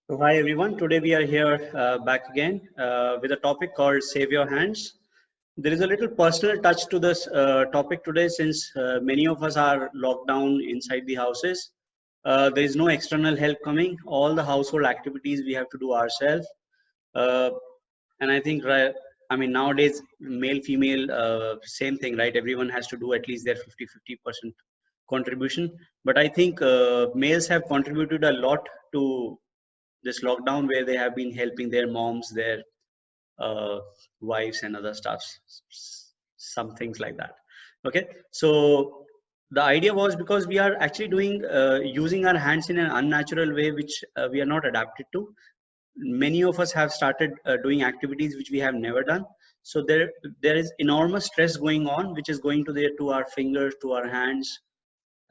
So hi everyone, today we are here back again with a topic called Save Your Hands. There is a little personal touch to this topic today since many of us are locked down inside the houses. There is no external help coming. All the household activities we have to do ourselves. Uh, and I think, right, I mean, nowadays, male, female, same thing, right? Everyone has to do at least their 50% contribution. But I think males have contributed a lot to this lockdown where they have been helping their moms, their uh, wives and other stuffs, some things like that. Okay, so the idea was because we are actually doing using our hands in an unnatural way which we are not adapted to. Many of us have started doing activities which we have never done, so there is enormous stress going on which is going to our fingers, to our hands,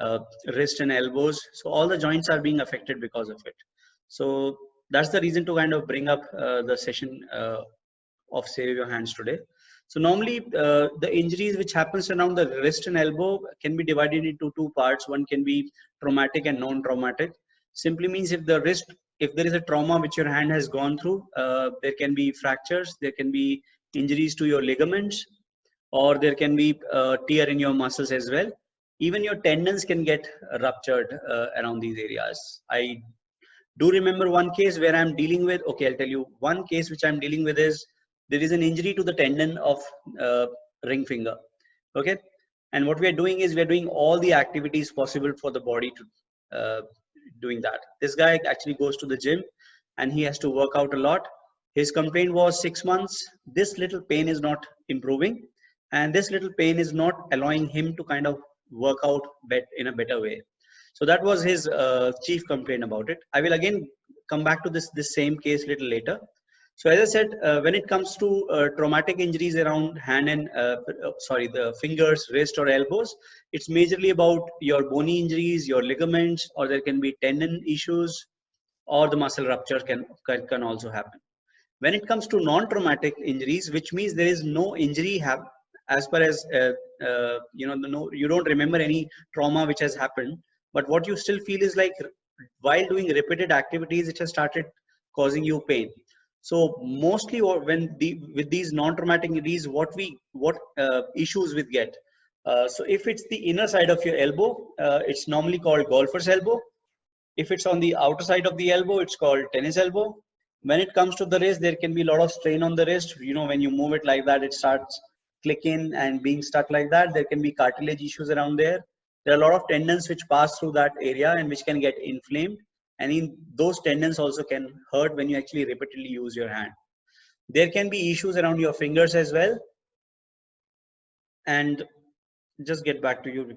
uh, wrist and elbows. So all the joints are being affected because of it. So that's the reason to kind of bring up the session of Save Your Hands today. So normally the injuries which happens around the wrist and elbow can be divided into two parts. One can be traumatic and non-traumatic. Simply means if there is a trauma which your hand has gone through, there can be fractures, there can be injuries to your ligaments, or there can be tear in your muscles as well. Even your tendons can get ruptured around these areas. I do remember one case where I'm dealing with, okay, I'll tell you one case which I'm dealing with is there is an injury to the tendon of ring finger. Okay. And what we are doing is we are doing all the activities possible for the body to doing that. This guy actually goes to the gym and he has to work out a lot. His complaint was 6 months. This little pain is not improving, and this little pain is not allowing him to kind of work out in a better way. So that was his chief complaint about it. I will again come back to this same case a little later. So as I said, when it comes to traumatic injuries around hand and the fingers, wrist or elbows, it's majorly about your bony injuries, your ligaments, or there can be tendon issues, or the muscle rupture can also happen. When it comes to non-traumatic injuries, which means there is no injury as far as no, you don't remember any trauma which has happened, but what you still feel is like while doing repeated activities, it has started causing you pain. So mostly with these non-traumatic injuries, what issues we get. So if it's the inner side of your elbow, it's normally called golfer's elbow. If it's on the outer side of the elbow, it's called tennis elbow. When it comes to the wrist, there can be a lot of strain on the wrist. You know, when you move it like that, it starts clicking and being stuck like that. There can be cartilage issues around there. There are a lot of tendons which pass through that area and which can get inflamed. And in those tendons also can hurt when you actually repeatedly use your hand. There can be issues around your fingers as well. And just get back to you.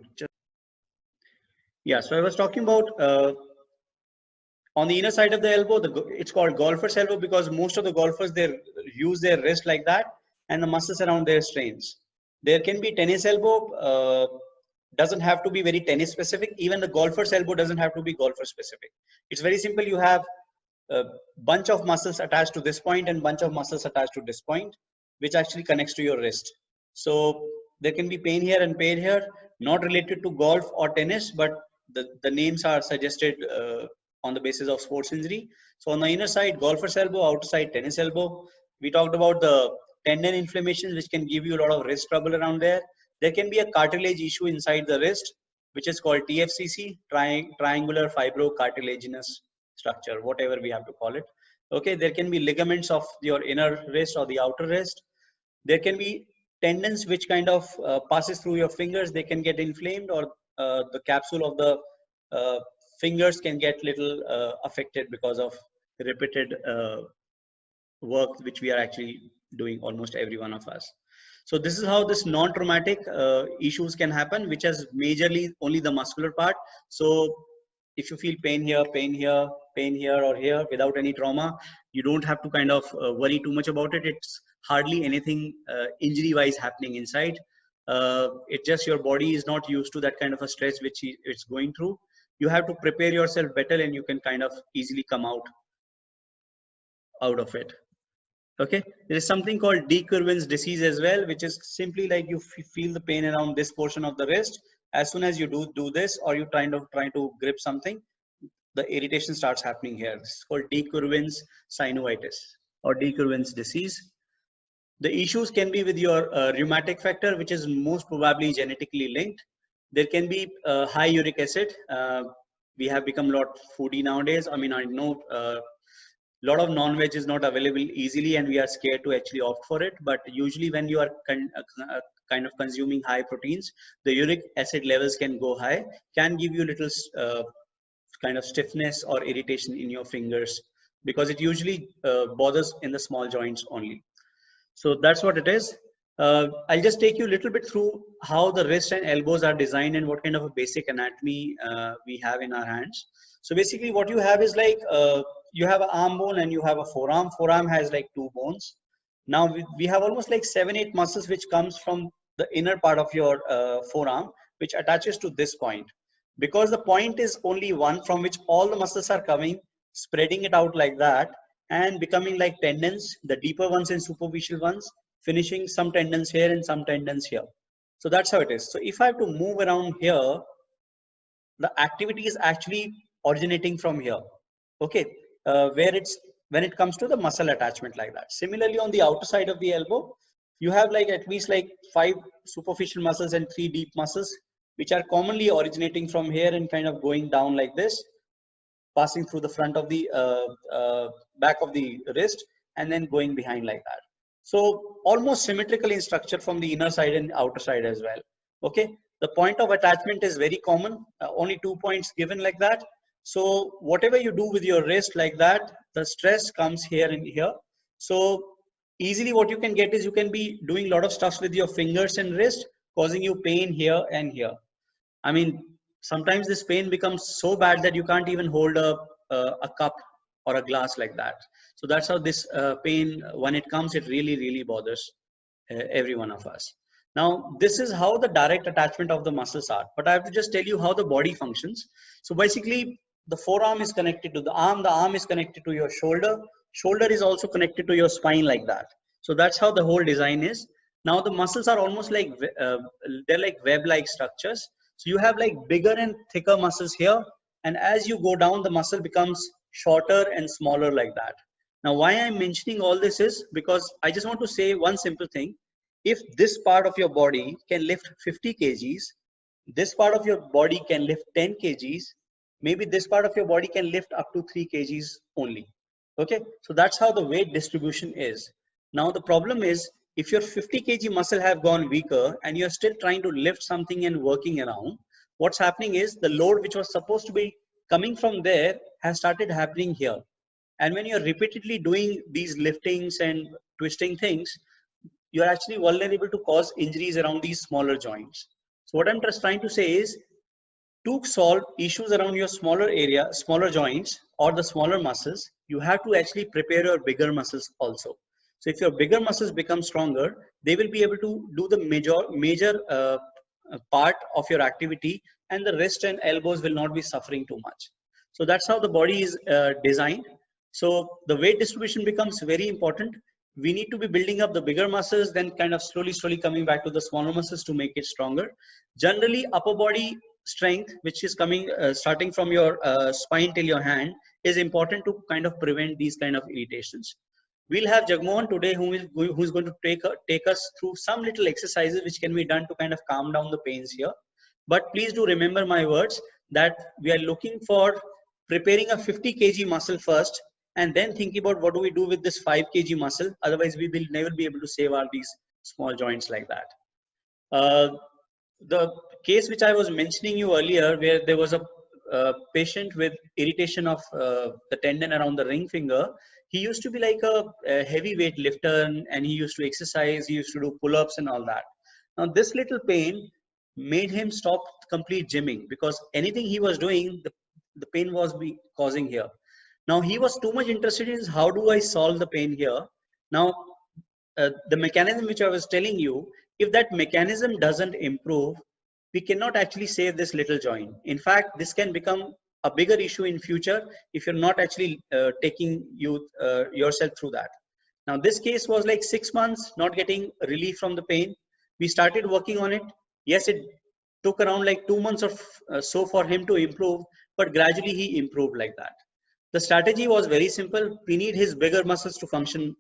Yeah, so I was talking about on the inner side of the elbow, it's called golfer's elbow because most of the golfers, they use their wrist like that and the muscles around their strains. There can be tennis elbow, doesn't have to be very tennis specific. Even the golfer's elbow doesn't have to be golfer specific. It's very simple. You have a bunch of muscles attached to this point and bunch of muscles attached to this point, which actually connects to your wrist. So there can be pain here and pain here, not related to golf or tennis, but the names are suggested on the basis of sports injury. So on the inner side, golfer's elbow, outside tennis elbow. We talked about the tendon inflammation, which can give you a lot of wrist trouble around there. There can be a cartilage issue inside the wrist, which is called TFCC, triangular fibrocartilaginous structure, whatever we have to call it. Okay, there can be ligaments of your inner wrist or the outer wrist. There can be tendons which kind of passes through your fingers. They can get inflamed, or the capsule of the fingers can get little affected because of repeated work which we are actually doing, almost every one of us. So this is how this non-traumatic issues can happen, which has majorly only the muscular part. So if you feel pain here, pain here, pain here or here without any trauma, you don't have to kind of worry too much about it. It's hardly anything injury wise happening inside. It's just your body is not used to that kind of a stress which it's going through. You have to prepare yourself better and you can kind of easily come out of it. Okay, there is something called de Quervain's disease as well, which is simply like you feel the pain around this portion of the wrist. As soon as you do this, or you try to grip something, the irritation starts happening here. This is called de Quervain's synovitis or de Quervain's disease. The issues can be with your rheumatic factor, which is most probably genetically linked. There can be high uric acid. We have become a lot foodie nowadays. I mean, I know a lot of non-veg is not available easily and we are scared to actually opt for it. But usually when you are kind of consuming high proteins, the uric acid levels can go high, can give you little kind of stiffness or irritation in your fingers, because it usually bothers in the small joints only. So that's what it is. I'll just take you a little bit through how the wrist and elbows are designed and what kind of a basic anatomy we have in our hands. So basically what you have is like, you have an arm bone and you have a forearm. Forearm has like 2 bones. Now we have almost like 7-8 muscles which comes from the inner part of your forearm, which attaches to this point. Because the point is only one from which all the muscles are coming, spreading it out like that, and becoming like tendons, the deeper ones and superficial ones, finishing some tendons here and some tendons here. So that's how it is. So if I have to move around here, the activity is actually originating from here. Okay, when it comes to the muscle attachment like that. Similarly, on the outer side of the elbow, you have like at least like 5 superficial muscles and 3 deep muscles, which are commonly originating from here and kind of going down like this, passing through the front of the back of the wrist and then going behind like that. So almost symmetrical in structure from the inner side and outer side as well. Okay, the point of attachment is very common, only 2 points given like that. So whatever you do with your wrist like that, the stress comes here and here. So easily what you can get is you can be doing a lot of stuff with your fingers and wrist, causing you pain here and here. I mean, sometimes this pain becomes so bad that you can't even hold a cup or a glass like that. So that's how this pain, when it comes, it really bothers every one of us. Now, this is how the direct attachment of the muscles are, but I have to just tell you how the body functions. So basically, the forearm is connected to the arm is connected to your shoulder is also connected to your spine like that. So that's how the whole design is. Now the muscles are almost like, they're like web-like structures. So you have like bigger and thicker muscles here. And as you go down, the muscle becomes shorter and smaller like that. Now, why I'm mentioning all this is because I just want to say one simple thing. If this part of your body can lift 50 kgs, this part of your body can lift 10 kgs, maybe this part of your body can lift up to 3 kgs only. Okay, so that's how the weight distribution is. Now, the problem is if your 50 kg muscle have gone weaker and you're still trying to lift something and working around, what's happening is the load which was supposed to be coming from there has started happening here. And when you're repeatedly doing these liftings and twisting things, you're actually vulnerable to cause injuries around these smaller joints. So what I'm just trying to say is, to solve issues around your smaller joints or the smaller muscles, you have to actually prepare your bigger muscles also. So if your bigger muscles become stronger, they will be able to do the major part of your activity, and the wrist and elbows will not be suffering too much. So that's how the body is designed. So the weight distribution becomes very important. We need to be building up the bigger muscles, then kind of slowly coming back to the smaller muscles to make it stronger. Generally, upper body strength, which is coming starting from your spine till your hand, is important to kind of prevent these kind of irritations. We'll have Jagmohan today who's going to take us through some little exercises which can be done to kind of calm down the pains here. But please do remember my words that we are looking for preparing a 50 kg muscle first, and then thinking about what do we do with this 5 kg muscle. Otherwise, we will never be able to save all these small joints like that. The case which I was mentioning you earlier, where there was a patient with irritation of the tendon around the ring finger, he used to be like a heavyweight lifter, and he used to exercise, he used to do pull-ups and all that. Now, this little pain made him stop complete gymming, because anything he was doing, the pain was causing here. Now, he was too much interested in how do I solve the pain here. Now, the mechanism which I was telling you, if that mechanism doesn't improve, we cannot actually save this little joint. In fact, this can become a bigger issue in future if you're not actually taking yourself through that. Now, this case was like 6 months, not getting relief from the pain. We started working on it. Yes, it took around like 2 months or so for him to improve, but gradually he improved like that. The strategy was very simple. We need his bigger muscles to function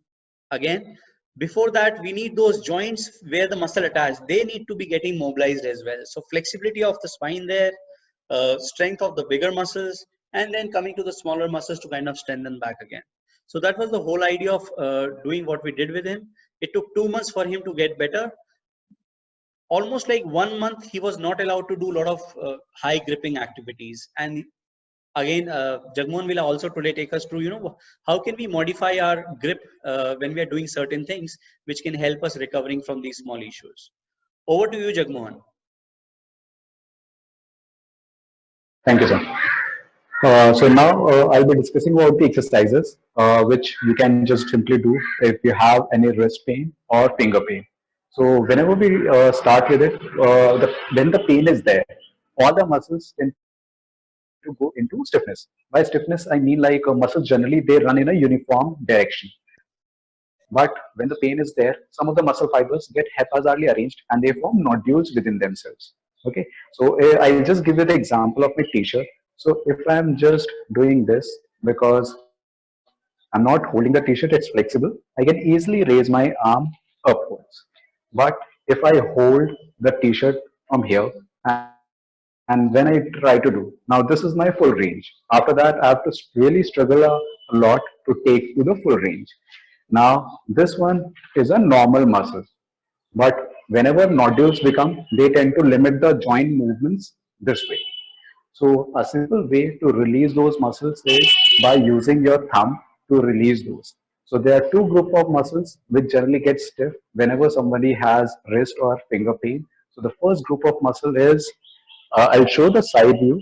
again. Before that, we need those joints where the muscle attached. They need to be getting mobilized as well. So flexibility of the spine there, strength of the bigger muscles, and then coming to the smaller muscles to kind of strengthen back again. So that was the whole idea of doing what we did with him. It took 2 months for him to get better. Almost like 1 month, he was not allowed to do a lot of high gripping activities. And again, Jagmohan will also today take us through, how can we modify our grip when we are doing certain things, which can help us recovering from these small issues. Over to you, Jagmohan. Thank you, sir. So now I'll be discussing about the exercises which you can just simply do if you have any wrist pain or finger pain. So whenever we start with it, when the pain is there, all the muscles tend to go into stiffness. By stiffness, I mean like muscles generally they run in a uniform direction. But when the pain is there, some of the muscle fibers get haphazardly arranged and they form nodules within themselves. Okay, so I'll just give you the example of my t-shirt. So if I'm just doing this because I'm not holding the t-shirt, it's flexible, I can easily raise my arm upwards. But if I hold the t-shirt from here and when I try to do, now this is my full range. After that, I have to really struggle a lot to take to the full range. Now, this one is a normal muscle, but whenever nodules become, they tend to limit the joint movements this way. So a simple way to release those muscles is by using your thumb to release those. So there are two group of muscles which generally get stiff whenever somebody has wrist or finger pain. So the first group of muscle is, I'll show the side view.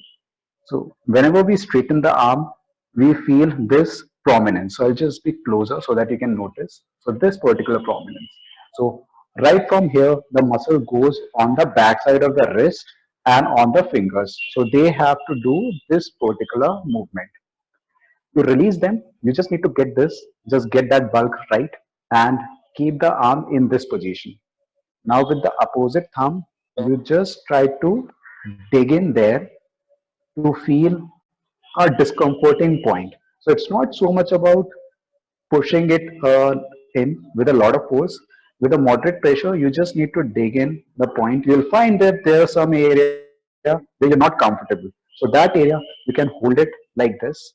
So whenever we straighten the arm, we feel this prominence. So I'll just be closer so that you can notice. So this particular prominence. So right from here, the muscle goes on the back side of the wrist and on the fingers. So they have to do this particular movement. To release them, you just need to get this, just get that bulk right and keep the arm in this position. Now with the opposite thumb, you just try to dig in there to feel a discomforting point. So it's not so much about pushing it in with a lot of force. With a moderate pressure, you just need to dig in the point. You'll find that there's some area where you're not comfortable. So that area, you can hold it like this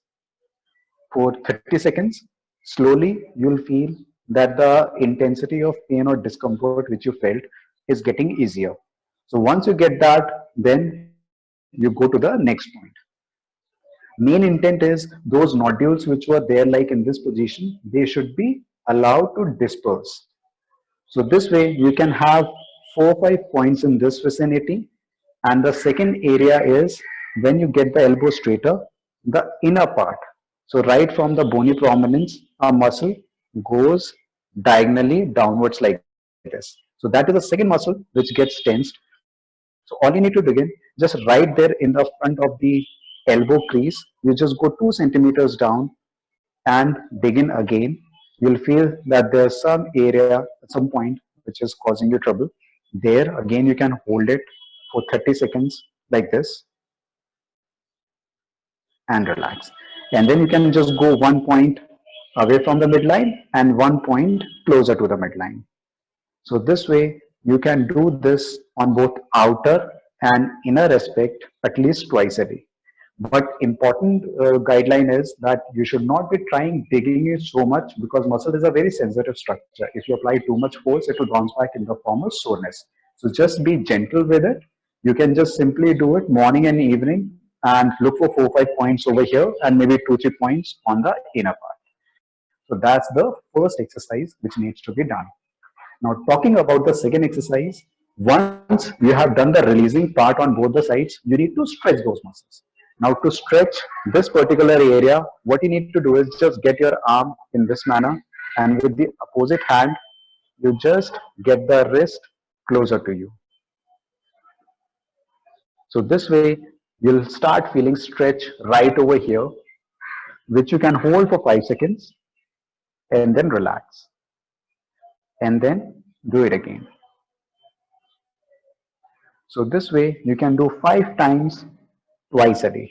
for 30 seconds. Slowly, you'll feel that the intensity of pain or discomfort which you felt is getting easier. So once you get that, then you go to the next point. Main intent is those nodules which were there like in this position, they should be allowed to disperse. So this way you can have 4 or 5 points in this vicinity. And the second area is when you get the elbow straighter, the inner part. So right from the bony prominence, a muscle goes diagonally downwards like this. So that is the second muscle which gets tensed. So all you need to begin, just right there in the front of the elbow crease, you just go 2 centimeters down and dig in again. You'll feel that there's some area at some point which is causing you trouble. There again, you can hold it for 30 seconds like this and relax. And then you can just go 1 point away from the midline and 1 point closer to the midline. So this way you can do this on both outer and inner aspect at least twice a day. But important guideline is that you should not be trying digging it so much because muscle is a very sensitive structure. If you apply too much force, it will bounce back in the form of soreness. So just be gentle with it. You can just simply do it morning and evening and look for 4 or 5 points over here and maybe 2 or 3 points on the inner part. So that's the first exercise which needs to be done. Now talking about the second exercise, once you have done the releasing part on both the sides, you need to stretch those muscles. Now to stretch this particular area, what you need to do is just get your arm in this manner and with the opposite hand, you just get the wrist closer to you. So this way, you'll start feeling stretch right over here, which you can hold for 5 seconds and then relax and then do it again. So this way you can do 5 times twice a day.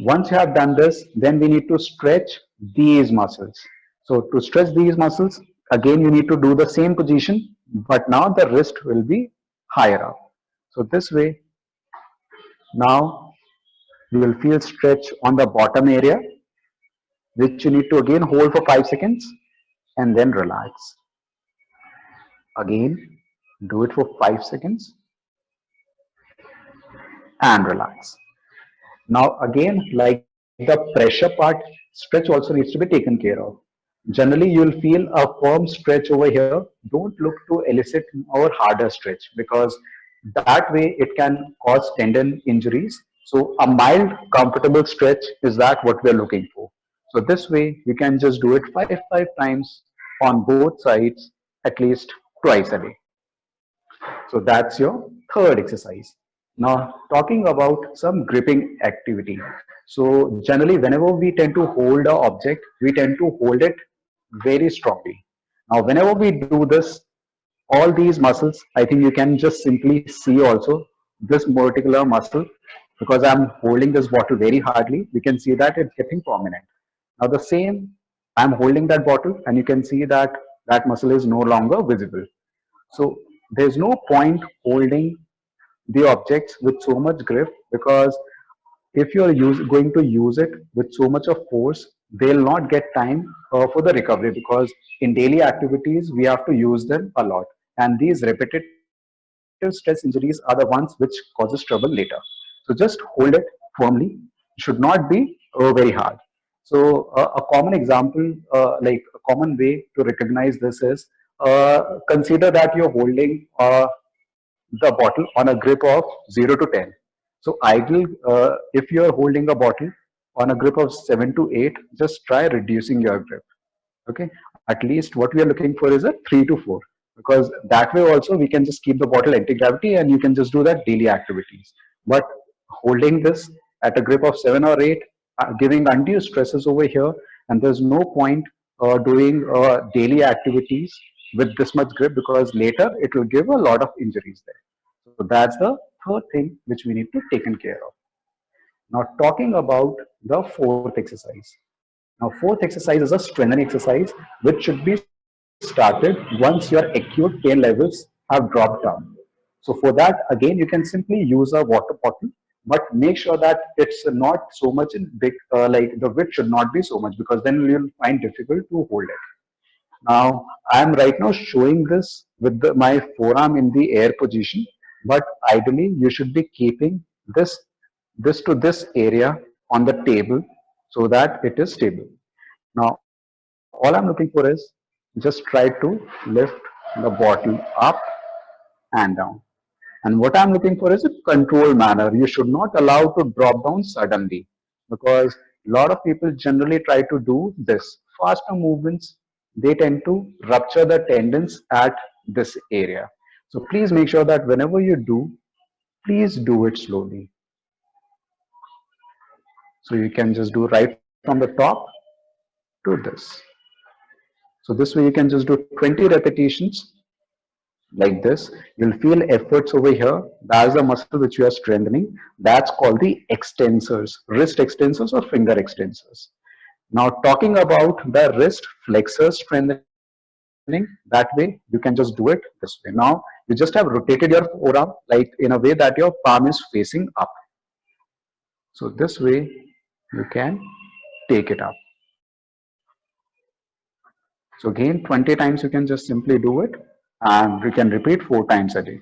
Once you have done this, then we need to stretch these muscles. So to stretch these muscles, again you need to do the same position, but now the wrist will be higher up. So this way, now you will feel stretch on the bottom area, which you need to again hold for 5 seconds and then relax. Again, do it for 5 seconds and relax. Now again, like the pressure part, stretch also needs to be taken care of. Generally, you'll feel a firm stretch over here. Don't look to elicit or harder stretch, because that way it can cause tendon injuries. So a mild, comfortable stretch is that what we're looking for. So this way you can just do it five times on both sides, at least twice a day. So that's your third exercise. Now, talking about some gripping activity. So generally, whenever we tend to hold a object, we tend to hold it very strongly. Now, whenever we do this, all these muscles, I think you can just simply see also this particular muscle, because I'm holding this bottle very hardly, we can see that it's getting prominent. Now the same, I'm holding that bottle and you can see that that muscle is no longer visible. So there's no point holding the objects with so much grip, because if you're going to use it with so much of force, they'll not get time for the recovery, because in daily activities we have to use them a lot, and these repetitive stress injuries are the ones which causes trouble later. So just hold it firmly. It should not be very hard. So a common example, like a common way to recognize this is, consider that you're holding the bottle on a grip of 0 to 10. So ideal, if you're holding a bottle on a grip of 7 to 8, just try reducing your grip. Okay, at least what we are looking for is a 3 to 4, because that way also we can just keep the bottle anti-gravity and you can just do that daily activities. But holding this at a grip of 7 or 8, giving undue stresses over here, and there's no point doing daily activities with this much grip, because later it will give a lot of injuries there. So that's the third thing which we need to taken care of. Now talking about the fourth exercise. Now fourth exercise is a strengthening exercise which should be started once your acute pain levels have dropped down. So for that, again, you can simply use a water bottle, but make sure that it's not so much in big, like the width should not be so much, because then you'll find difficult to hold it. Now, I'm right now showing this with my forearm in the air position, but ideally you should be keeping this to this area on the table so that it is stable. Now, all I'm looking for is just try to lift the bottle up and down. And what I'm looking for is a controlled manner. You should not allow to drop down suddenly, because a lot of people generally try to do this. Faster movements, they tend to rupture the tendons at this area. So please make sure that whenever you do, please do it slowly. So you can just do right from the top to this. So this way you can just do 20 repetitions like this. You'll feel efforts over here. That's the muscle which you are strengthening. That's called the extensors, wrist extensors or finger extensors. Now talking about the wrist flexor strengthening, that way you can just do it this way. Now you just have rotated your forearm like in a way that your palm is facing up. So this way you can take it up. So again, 20 times you can just simply do it, and we can repeat 4 times a day.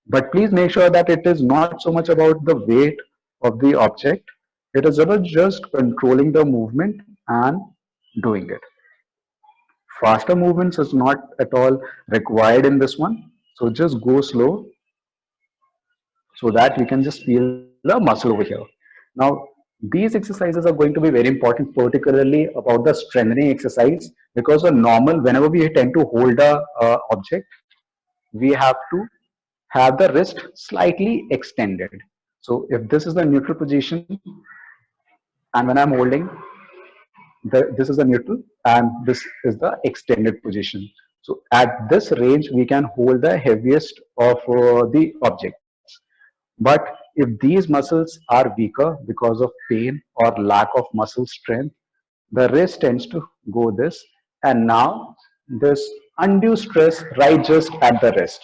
But please make sure that it is not so much about the weight of the object. It is about just controlling the movement and doing it. Faster movements is not at all required in this one. So just go slow so that you can just feel the muscle over here. Now, these exercises are going to be very important, particularly about the strengthening exercise, because a normal, whenever we tend to hold a object, we have to have the wrist slightly extended. So if this is the neutral position, and when I'm holding, this is the neutral, and this is the extended position. So at this range, we can hold the heaviest of the objects. But if these muscles are weaker because of pain or lack of muscle strength, the wrist tends to go this, and now this undue stress right just at the wrist.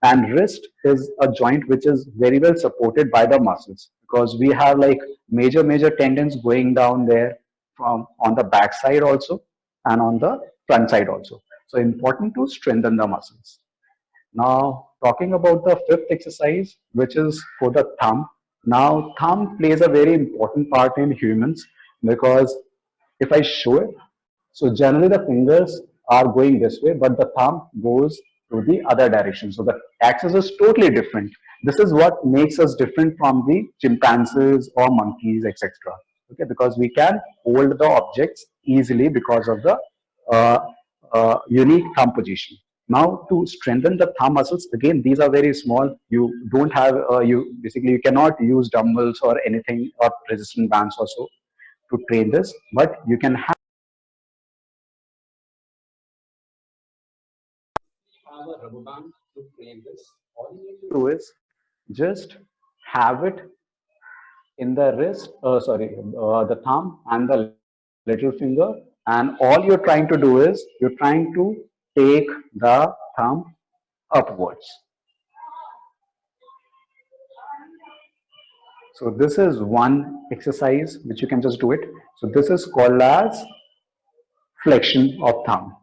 And wrist is a joint which is very well supported by the muscles, because we have like major tendons going down there from on the back side also and on the front side also. So important to strengthen the muscles. Now, talking about the fifth exercise, which is for the thumb. Now, thumb plays a very important part in humans, because if I show it, so generally the fingers are going this way, but the thumb goes to the other direction. So the axis is totally different. This is what makes us different from the chimpanzees or monkeys, etc. Okay, because we can hold the objects easily because of the uh, unique thumb position. Now, to strengthen the thumb muscles, again, these are very small. You don't have, you basically, you cannot use dumbbells or anything or resistance bands also to train this, but you can have a rubber band to train this. All you need to do is just have it in the wrist, the thumb and the little finger, and all you're trying to do is you're trying to take the thumb upwards. So this is one exercise which you can just do it. So this is called as flexion of thumb.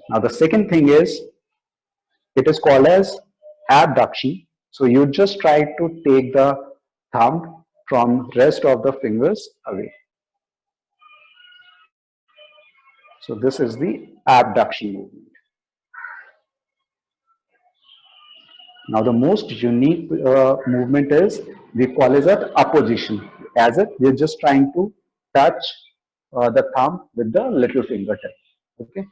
Now the second thing is, it is called as abduction. So you just try to take the thumb from rest of the fingers away. So this is the abduction movement. Now the most unique movement is, we call it as apposition, as if we're just trying to touch the thumb with the little fingertip. Okay,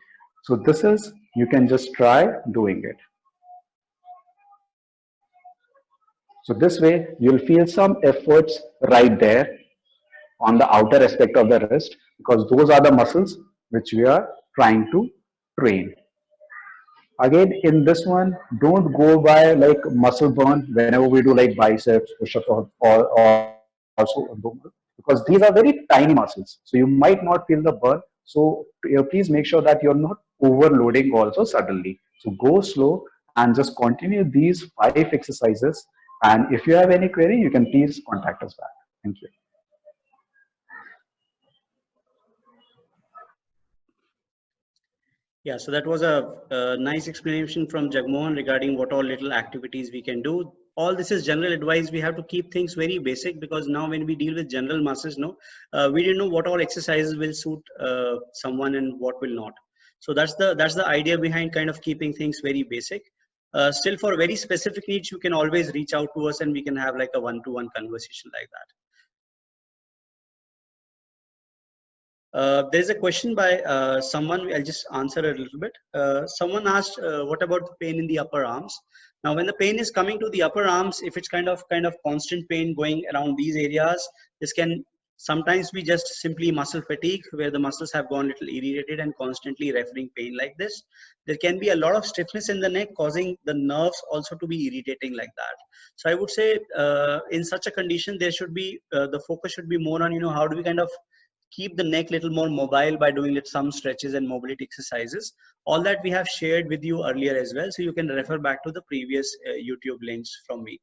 so this is, you can just try doing it. So this way you'll feel some efforts right there on the outer aspect of the wrist, because those are the muscles which we are trying to train. Again, in this one, don't go by like muscle burn whenever we do like biceps, push-ups, or also abdominal, because these are very tiny muscles. So you might not feel the burn. So please make sure that you're not overloading also suddenly. So go slow and just continue these 5 exercises. And if you have any query, you can please contact us back. Thank you. Yeah, so that was a nice explanation from Jagmohan regarding what all little activities we can do. All this is general advice. We have to keep things very basic, because now when we deal with general masses, we didn't know what all exercises will suit someone and what will not. So that's the idea behind kind of keeping things very basic. Still, for very specific needs, you can always reach out to us and we can have like a one-to-one conversation like that. There's a question by someone. I'll just answer a little bit. Someone asked, what about the pain in the upper arms? Now, when the pain is coming to the upper arms, if it's kind of constant pain going around these areas, this can sometimes be just simply muscle fatigue, where the muscles have gone a little irritated and constantly referring pain like this. There can be a lot of stiffness in the neck, causing the nerves also to be irritating like that. So I would say in such a condition, there should be the focus should be more on, how do we kind of keep the neck little more mobile by doing some stretches and mobility exercises. All that we have shared with you earlier as well. So you can refer back to the previous YouTube links from me.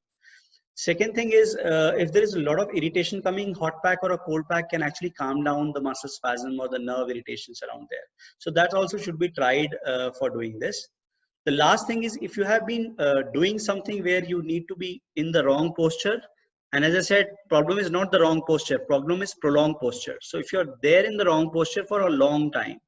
Second thing is, if there is a lot of irritation coming, hot pack or a cold pack can actually calm down the muscle spasm or the nerve irritations around there. So that also should be tried for doing this. The last thing is, if you have been doing something where you need to be in the wrong posture, and as I said, problem is not the wrong posture, problem is prolonged posture. So if you're there in the wrong posture for a long time,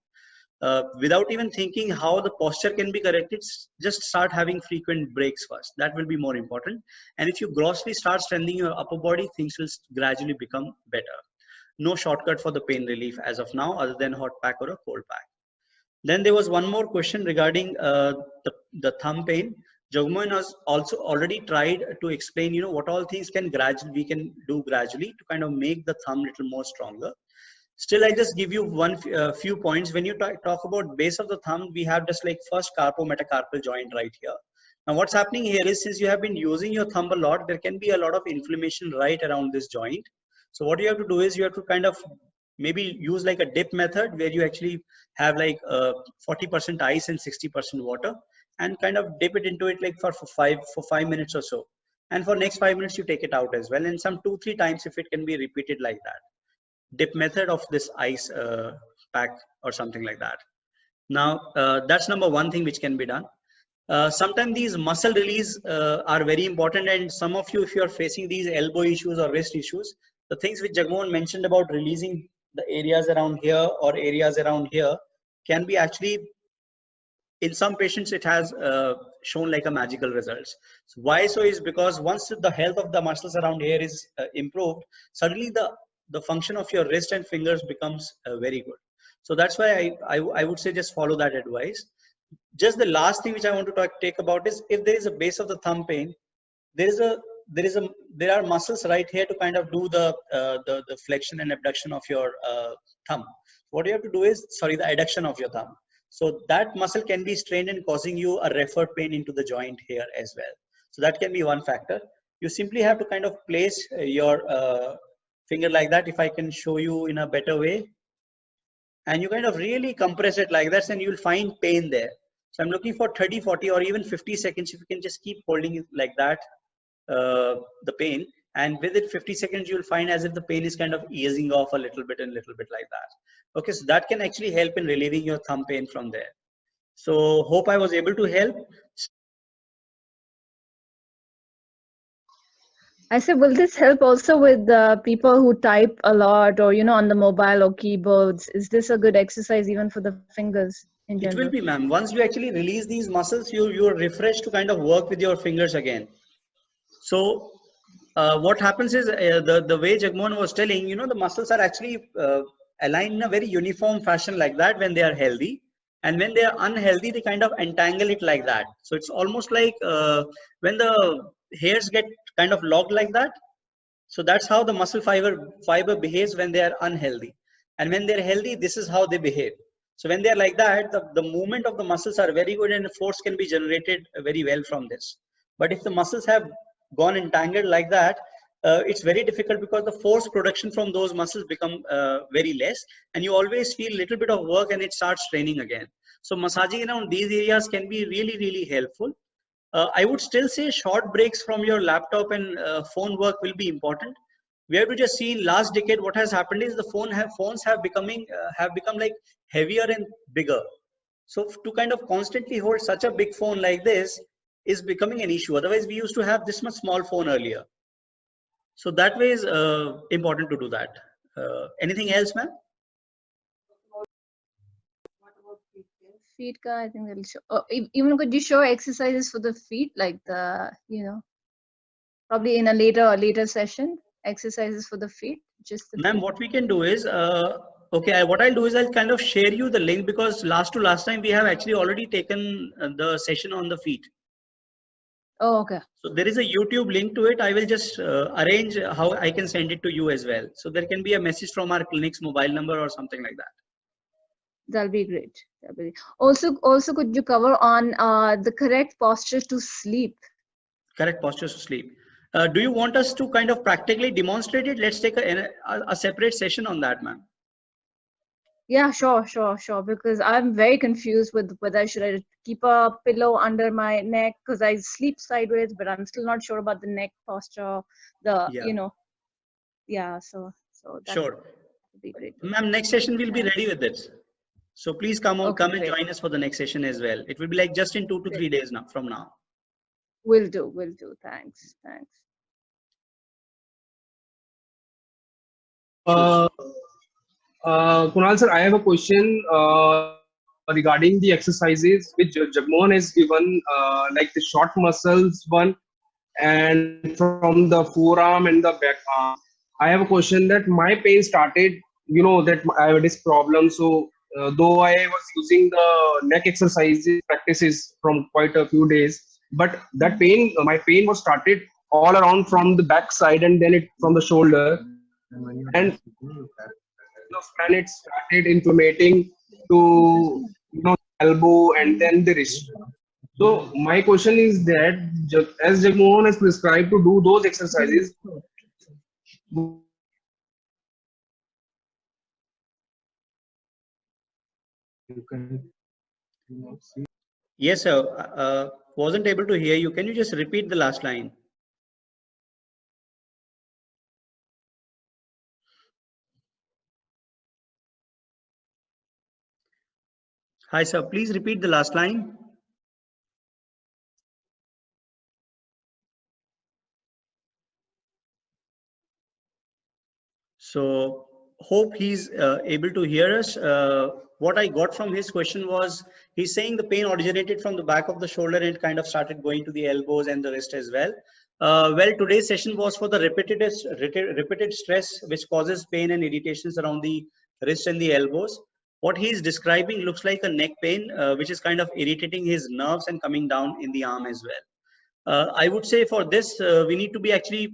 without even thinking how the posture can be corrected, just start having frequent breaks first. That will be more important. And if you grossly start strengthening your upper body, things will gradually become better. No shortcut for the pain relief as of now, other than hot pack or a cold pack. Then there was one more question regarding the thumb pain. Jagmohan has also already tried to explain, what all things we can do gradually to kind of make the thumb little more stronger. Still, I just give you few points. When you talk about base of the thumb, we have just like first carpometacarpal joint right here. Now what's happening here is, since you have been using your thumb a lot, there can be a lot of inflammation right around this joint. So what you have to do is you have to kind of maybe use like a dip method, where you actually have like 40% ice and 60% water, and kind of dip it into it like for 5 minutes or so. And for next 5 minutes, you take it out as well. And some 2-3 times, if it can be repeated like that. Dip method of this ice pack or something like that. Now, that's number one thing which can be done. Sometimes these muscle release are very important, and some of you, if you are facing these elbow issues or wrist issues, the things which Jagmohan mentioned about releasing the areas around here or areas around here can be actually, in some patients, it has shown like a magical results. So why so is because once the health of the muscles around here is improved, suddenly the function of your wrist and fingers becomes very good. So that's why I would say just follow that advice. Just the last thing which I want to take about is, if there is a base of the thumb pain, there are muscles right here to kind of do the flexion and abduction of your thumb. What you have to do is, sorry, the adduction of your thumb. So that muscle can be strained and causing you a referred pain into the joint here as well. So that can be one factor. You simply have to kind of place your finger like that, if I can show you in a better way, and you kind of really compress it like that, and you'll find pain there. So I'm looking for 30, 40, or even 50 seconds. If you can just keep holding it like that, the pain, and with it 50 seconds, you'll find as if the pain is kind of easing off a little bit and little bit like that. Okay, so that can actually help in relieving your thumb pain from there. So hope I was able to help. I said, will this help also with people who type a lot, or on the mobile or keyboards? Is this a good exercise even for the fingers in general? It will be, ma'am. Once you actually release these muscles, you're refreshed to kind of work with your fingers again. So what happens is, the way Jagmohan was telling, the muscles are actually aligned in a very uniform fashion like that when they are healthy, and when they are unhealthy, they kind of entangle it like that. So it's almost like when the hairs get kind of locked like that. So that's how the muscle fiber behaves when they are unhealthy, and when they're healthy, this is how they behave. So when they're like that, the movement of the muscles are very good, and the force can be generated very well from this. But if the muscles have gone entangled like that, it's very difficult, because the force production from those muscles become very less, and you always feel a little bit of work and it starts straining again. So massaging around these areas can be really, really helpful. I would still say short breaks from your laptop and phone work will be important. We have to just see in last decade what has happened is the phones have become like heavier and bigger. So to kind of constantly hold such a big phone like this is becoming an issue. Otherwise, we used to have this much small phone earlier. So that way is important to do that. Anything else, ma'am? Feet ka, I think they'll show. Even could you show exercises for the feet, like probably in a later session, exercises for the feet, just the Ma'am, what we can do is, okay, what I'll do is I'll kind of share you the link, because last time we have actually already taken the session on the feet. Oh, okay. So there is a YouTube link to it. I will just arrange how I can send it to you as well. So there can be a message from our clinic's mobile number or something like that. That'll be great. Also, could you cover on the correct posture to sleep? Correct posture to sleep. Do you want us to kind of practically demonstrate it? Let's take a separate session on that, ma'am. Yeah, sure. Because I'm very confused with whether should I keep a pillow under my neck, because I sleep sideways, but I'm still not sure about the neck posture. Yeah. So that would be great. Ma'am, next session we'll be ready with this. So please come and join us for the next session as well. It will be like just in 2 to 3 days from now. Will do. Thanks. Kunal sir, I have a question regarding the exercises which Jagmohan has given, like the short muscles one, and from the forearm and the back arm. I have a question that my pain started, that I have this problem. So though I was using the neck exercises practices from quite a few days, but that pain, my pain was started all around from the back side, and then it from the shoulder, and it started inflammating to elbow and then the wrist. So my question is that as Jagmohan has prescribed to do those exercises, you can see. Yes, sir. Wasn't able to hear you. Can you just repeat the last line? Hi, sir. Please repeat the last line. So hope he's able to hear us. What I got from his question was he's saying the pain originated from the back of the shoulder and kind of started going to the elbows and the wrist as well. Well, today's session was for the repeated stress which causes pain and irritations around the wrist and the elbows. What he's describing looks like a neck pain, which is kind of irritating his nerves and coming down in the arm as well. I would say for this, we need to be actually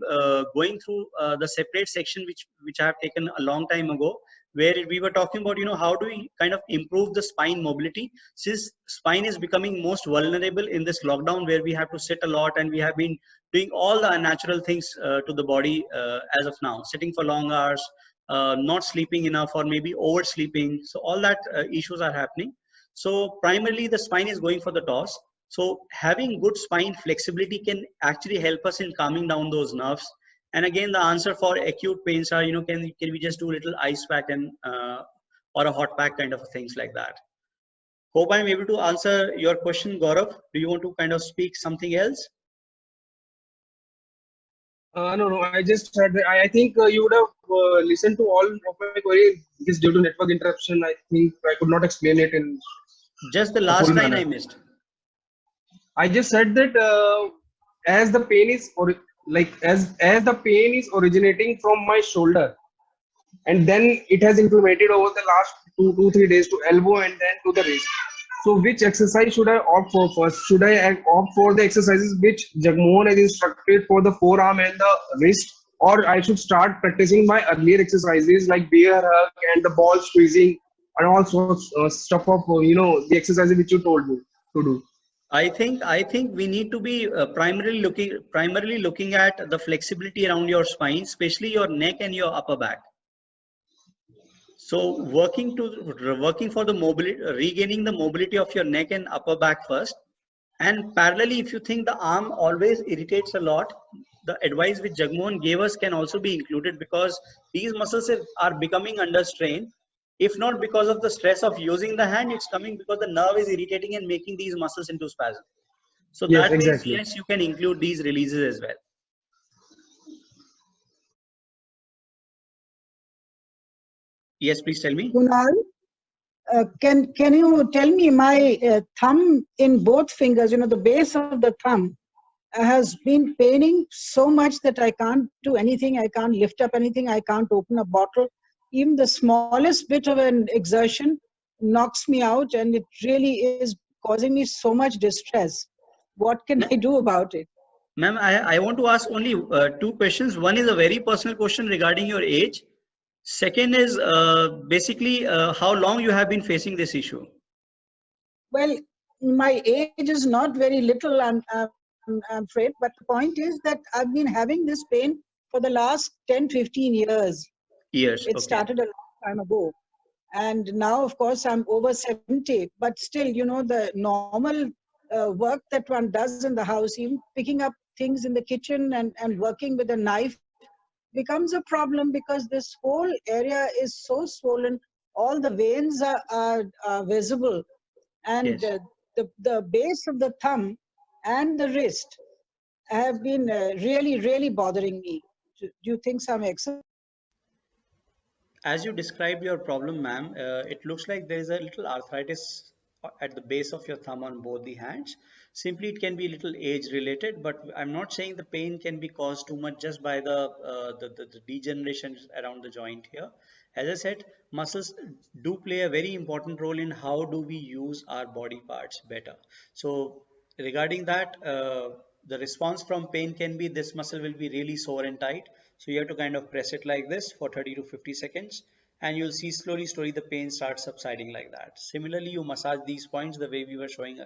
going through the separate section which I have taken a long time ago, where we were talking about, how do we kind of improve the spine mobility, since spine is becoming most vulnerable in this lockdown, where we have to sit a lot and we have been doing all the unnatural things to the body as of now, sitting for long hours, not sleeping enough, or maybe oversleeping. So all that issues are happening. So primarily the spine is going for the toss. So having good spine flexibility can actually help us in calming down those nerves. And again, the answer for acute pains are, can we just do a little ice pack and or a hot pack kind of things like that. Hope I'm able to answer your question, Gaurav. Do you want to kind of speak something else? No, I just said that I think you would have listened to all of my queries. Because due to network interruption, I think I could not explain it in Just the a full last line manner. I missed. I just said that as the pain is as the pain is originating from my shoulder, and then it has implemented over the last 2 3 days to elbow and then to the wrist. So which exercise should I opt for first? Should I opt for the exercises which Jagmohan has instructed for the forearm and the wrist, or I should start practicing my earlier exercises like bear hug and the ball squeezing and all sorts stuff of the exercises which you told me to do? I think we need to be primarily looking at the flexibility around your spine, especially your neck and your upper back. So working for the mobility, regaining the mobility of your neck and upper back first. And parallelly, if you think the arm always irritates a lot, the advice which Jagmohan gave us can also be included, because these muscles are becoming under strain. If not because of the stress of using the hand, it's coming because the nerve is irritating and making these muscles into spasm. So Yes, that ways, exactly. yes, you can include these releases as well. Yes, please tell me. Kunal, can you tell me my thumb in both fingers, the base of the thumb has been paining so much that I can't do anything. I can't lift up anything. I can't open a bottle. Even the smallest bit of an exertion knocks me out, and it really is causing me so much distress. What can I do about it? Ma'am, I want to ask only two questions. One is a very personal question regarding your age. Second is basically how long you have been facing this issue. Well, my age is not very little, I'm afraid, but the point is that I've been having this pain for the last 10, 15 years. Years, It okay. started a long time ago. And now, of course, I'm over 70, but still, the normal work that one does in the house, even picking up things in the kitchen and working with a knife becomes a problem because this whole area is so swollen. All the veins are visible, and Yes. the base of the thumb and the wrist have been really, really bothering me. Do you think some exercise? As you described your problem, ma'am, it looks like there is a little arthritis at the base of your thumb on both the hands. Simply, it can be a little age related, but I'm not saying the pain can be caused too much just by the degeneration around the joint here. As I said, muscles do play a very important role in how do we use our body parts better. So regarding that, the response from pain can be this muscle will be really sore and tight. So you have to kind of press it like this for 30 to 50 seconds, and you'll see slowly the pain starts subsiding like that. Similarly, you massage these points the way we were showing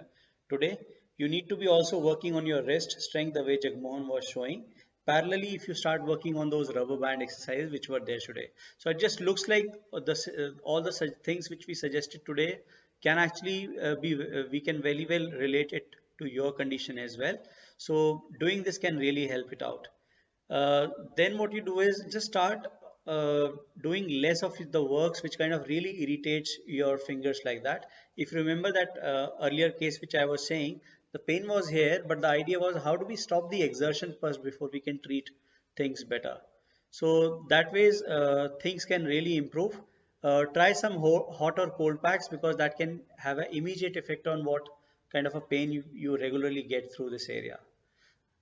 today. You need to be also working on your wrist strength the way Jagmohan was showing. Parallelly, if you start working on those rubber band exercises which were there today. So it just looks like all the things which we suggested today can actually we can very well relate it to your condition as well. So doing this can really help it out. Then what you do is just start doing less of the works which kind of really irritates your fingers like that. If you remember that earlier case which I was saying, the pain was here, but the idea was how do we stop the exertion first before we can treat things better. So that ways things can really improve. Try some hot or cold packs because that can have an immediate effect on what kind of a pain you regularly get through this area.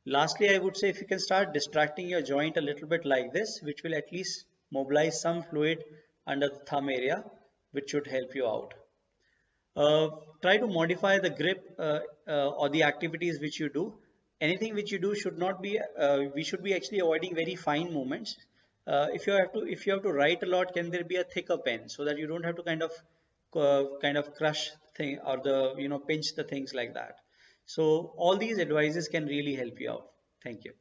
Lastly, I would say if you can start distracting your joint a little bit like this, which will at least mobilize some fluid under the thumb area, which should help you out. Uh, Try to modify the grip or the activities which you do. Anything which you do should not be, we should be actually avoiding very fine movements. If you have to write a lot, can there be a thicker pen so that you don't have to kind of crush thing or pinch the things like that. So all these advices can really help you out. Thank you.